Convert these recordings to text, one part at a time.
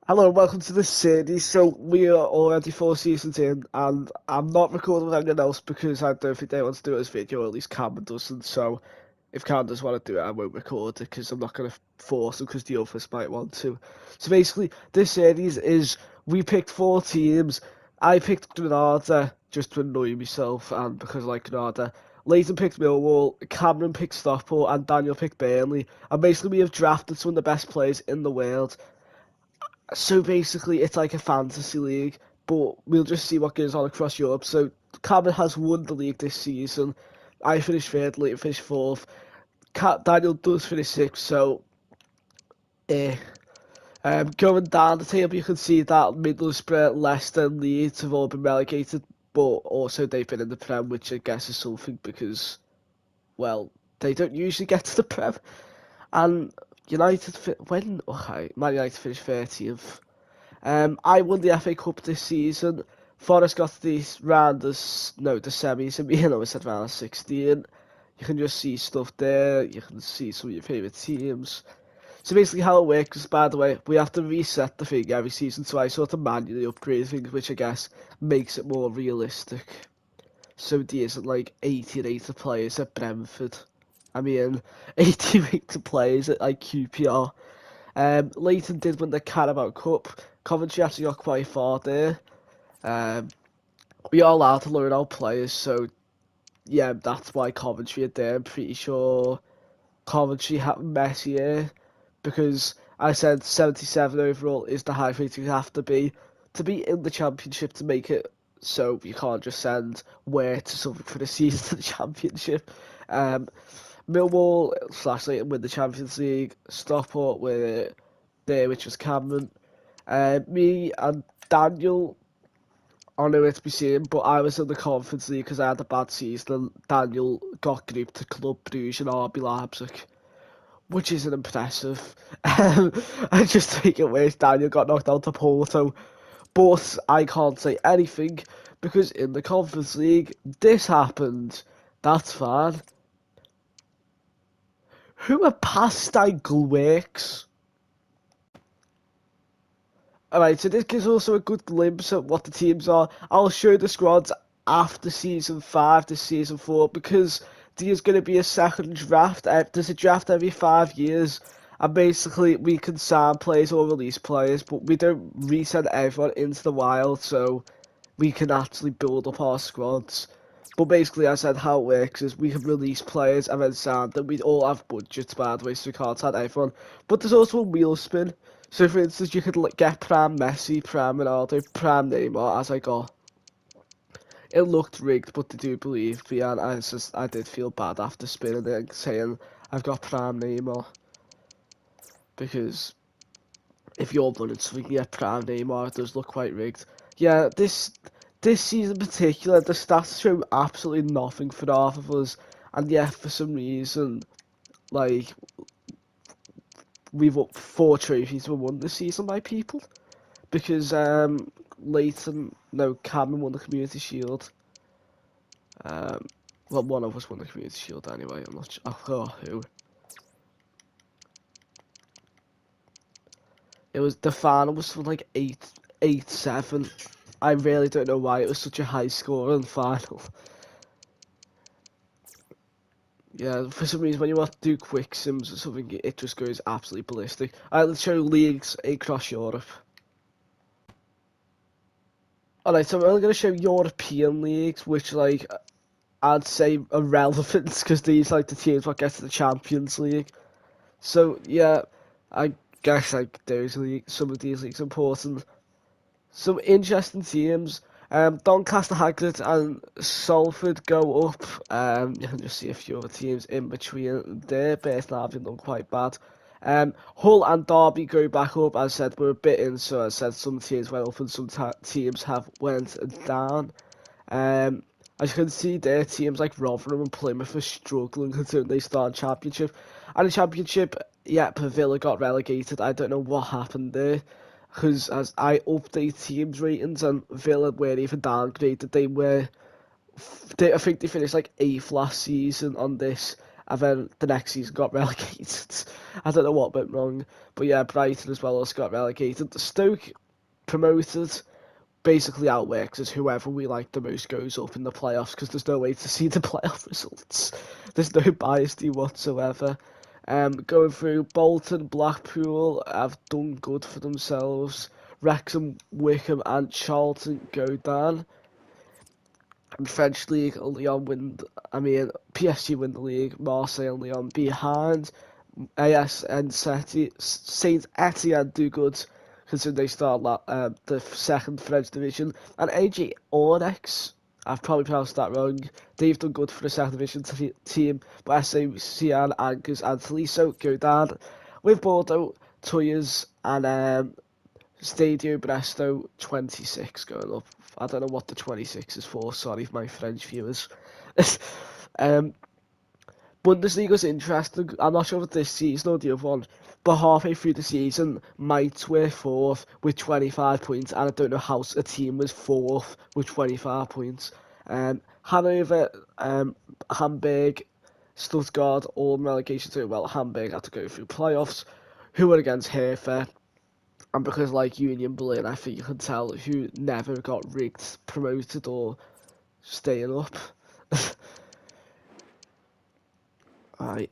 Hello, welcome to this series. So we are already 4 seasons in, and I'm not recording with anyone else because I don't think they want to do it as video, or at least Cameron doesn't. So if Cameron does want to do it, I won't record it because I'm not going to force them because the others might want to. So basically, this series is we picked 4 teams. I picked Granada just to annoy myself and because I like Granada. Leighton picked Millwall, Cameron picked Stockport, and Daniel picked Burnley. And basically, we have drafted some of the best players in the world. So basically, it's like a fantasy league, but we'll just see what goes on across Europe. So Cameron has won the league this season. I finished third, Leighton finished fourth. Daniel does finish sixth, so eh. Going down the table, you can see that Middlesbrough, Leicester, and Leeds have all been relegated, but also they've been in the Prem, which I guess is something because, well, they don't usually get to the Prem. And Man United finished 30th. I won the FA Cup this season. Forest got to the the semis, and I was at round of 16. You can just see stuff there. You can see some of your favourite teams. So basically, how it works is, by the way, we have to reset the thing every season. So I sort of manually upgrade things, which I guess makes it more realistic. So there isn't like 80 rated players at Brentford. I mean, 80 rated players at like QPR. Leighton did win the Carabao Cup. Coventry actually got quite far there. Um, we are allowed to loan out players, so yeah, that's why Coventry are there. I'm pretty sure Coventry have Messier because I said 77 overall is the high rate you have to be in the championship to make it. So you can't just send Ware to something for the season to the championship. Um, Millwall / Leighton win the Champions League. Stockport were there, which was Cameron. Me and Daniel are nowhere to be seen, but I was in the Conference League because I had a bad season, and Daniel got grouped to Club Brugge and RB Leipzig, which isn't impressive. I just think it worse. Daniel got knocked out to Porto, but I can't say anything because in the Conference League, this happened. That's fine. Who are Pastime Works? Alright, so this gives also a good glimpse at what the teams are. I'll show the squads after Season 5 to Season 4 because there's going to be a second draft. There's a draft every 5 years, and basically we can sign players or release players, but we don't resend everyone into the wild, so we can actually build up our squads. But basically, I said how it works is we can release players and then sign them. We all have budgets, by the way, so we can't sign everyone. But there's also a wheel spin. So, for instance, you could get Prime Messi, Prime Ronaldo, Prime Neymar, as I got. It looked rigged, but they do believe me, and I did feel bad after spinning it and saying I've got Prime Neymar. Because if you're running something, yeah, Prime Neymar, it does look quite rigged. Yeah, this season in particular, the stats show absolutely nothing for half of us, and yet for some reason, like, we've up 4 trophies were won this season by people. Because Cameron won the Community Shield. Well, one of us won the Community Shield anyway. I'm not sure. I forgot who. It was the final was for like 8-7. I really don't know why it was such a high score in the final. Yeah, for some reason when you want to do quick sims or something, it just goes absolutely ballistic. Alright, let's show leagues across Europe. Alright, so I'm only going to show European leagues, which like I'd say are relevant because these like the teams what get to the Champions League. So yeah, I guess like some of these leagues are important. Some interesting teams. Doncaster, Haglett, and Salford go up. You can just see a few other teams in between there. Burton having done quite bad. Hull and Derby go back up. As I said, we're a bit in, so I said some teams went up and some teams have went down. As you can see there, teams like Rotherham and Plymouth are struggling considering they start Championship. And the Championship, yeah, Villa got relegated. I don't know what happened there. Because as I update teams ratings and Villa weren't even downgraded, I think they finished like 8th last season on this. and then the next season got relegated. I don't know what went wrong, but yeah, Brighton as well also got relegated. The Stoke promoted basically outworks as whoever we like the most goes up in the playoffs, because there's no way to see the playoff results. There's no bias whatsoever. Going through, Bolton, Blackpool have done good for themselves. Wrexham, Wickham and Charlton go down. And French League, PSG win the league, Marseille and Lyon behind. ASN Saint Etienne do good, considering they start the second French division. And AG Ornex, I've probably pronounced that wrong, they've done good for the second division team, but SACN, Angers and Taliso go down, with Bordeaux, Toyers and Stadio Bresto 26 going up. I don't know what the 26 is for, sorry my French viewers. Bundesliga's interesting. I'm not sure if this season or the other one, but halfway through the season, Mainz were fourth with 25 points, and I don't know how a team was fourth with 25 points. Hanover, Hamburg, Stuttgart, all in relegation too. Well, Hamburg had to go through playoffs. Who were against Hertha? And because, like Union Berlin, I think you can tell who never got rigged, promoted, or staying up. Right.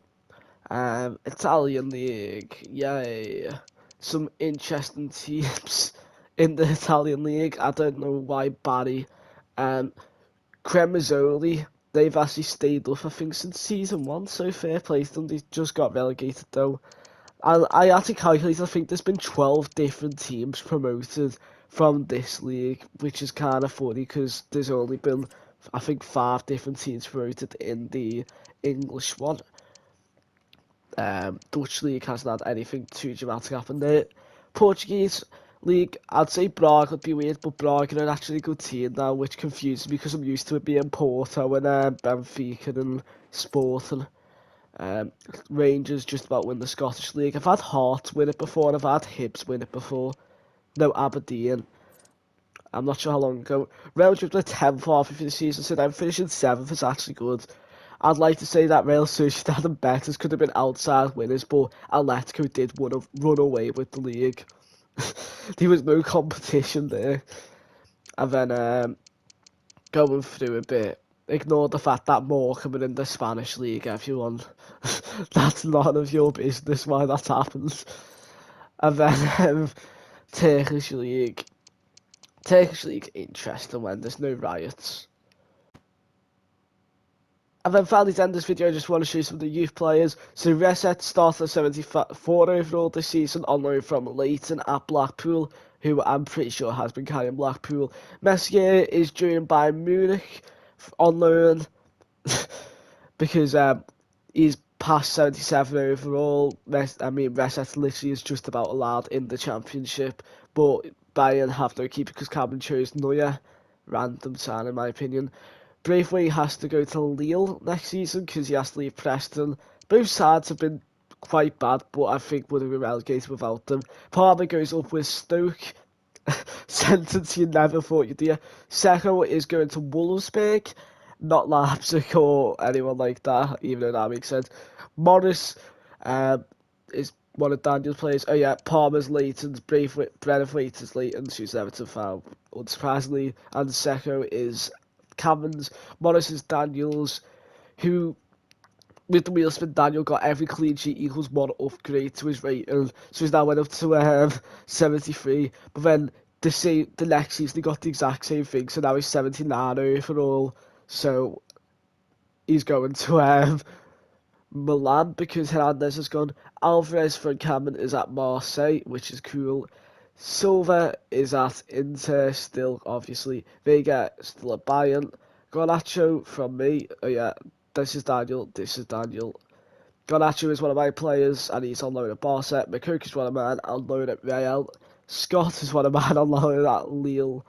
Italian League, yay. Some interesting teams in the Italian League. I don't know why Bari. Cremazzoli, they've actually stayed up, I think, since season 1, so fair play to them. They just got relegated, though. And I actually calculated, I think there's been 12 different teams promoted from this league, which is kind of funny, because there's only been, I think, 5 different teams promoted in the English one. Dutch league hasn't had anything too dramatic happen there. Portuguese league, I'd say Braga would be weird, but Braga are actually a good team now, which confuses me because I'm used to it being Porto and Benfica and Sporting. Rangers just about win the Scottish League. I've had Hearts win it before, and I've had Hibs win it before. No, Aberdeen. I'm not sure how long ago. Real Madrid were 10th halfway through the season, so them finishing 7th is actually good. I'd like to say that Real Sociedad and Betis could have been outside winners, but Atletico did run away with the league. There was no competition there. And then going through a bit, ignore the fact that Morecambe are in the Spanish league, everyone. That's none of your business why that happens. And then Turkish league. Turkish league interesting when there's no riots. And then finally to end this video, I just want to show you some of the youth players. So Reset started at 74 overall this season on loan from Leighton at Blackpool, who I'm pretty sure has been carrying Blackpool. Messier is joined by Munich on loan because he's past 77 overall. Reset literally is just about allowed in the Championship, but Bayern have no keeper because Cameron chose Neuer. Random sign in my opinion. Braithwaite has to go to Lille next season because he has to leave Preston. Both sides have been quite bad, but I think would have been relegated without them. Palmer goes up with Stoke. Sentence you never thought you'd hear. Seko is going to Wolfsburg, not Leipzig or anyone like that, even though that makes sense. Morris is one of Daniel's players. Oh yeah, Palmer's Leighton's, Braithwaite is Leighton's, who's Everton fan, unsurprisingly, and Seko is Cameron's. Morris is Daniel's, who, with the wheel spin, Daniel got every clean sheet equals 1 upgrade to his rating, so he's now went up to 73, but then the next season he got the exact same thing, so now he's 79 overall, so he's going to Milan because Hernandez has gone. Alvarez for Cameron is at Marseille, which is cool. Silva is at Inter still, obviously. Vega still at Bayern. Garnacho from me. Oh yeah, this is Daniel. Garnacho is one of my players, and he's on loan at Barca. McCook is one of mine on loan at Real. Scott is one of mine on loan at Lyon.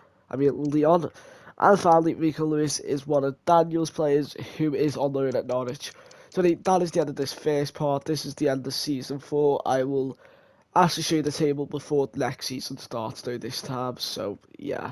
And finally, Rico Lewis is one of Daniel's players who is on loan at Norwich. So that is the end of this first part. This is the end of season 4. I will actually show you the table before the next season starts though this time, so yeah.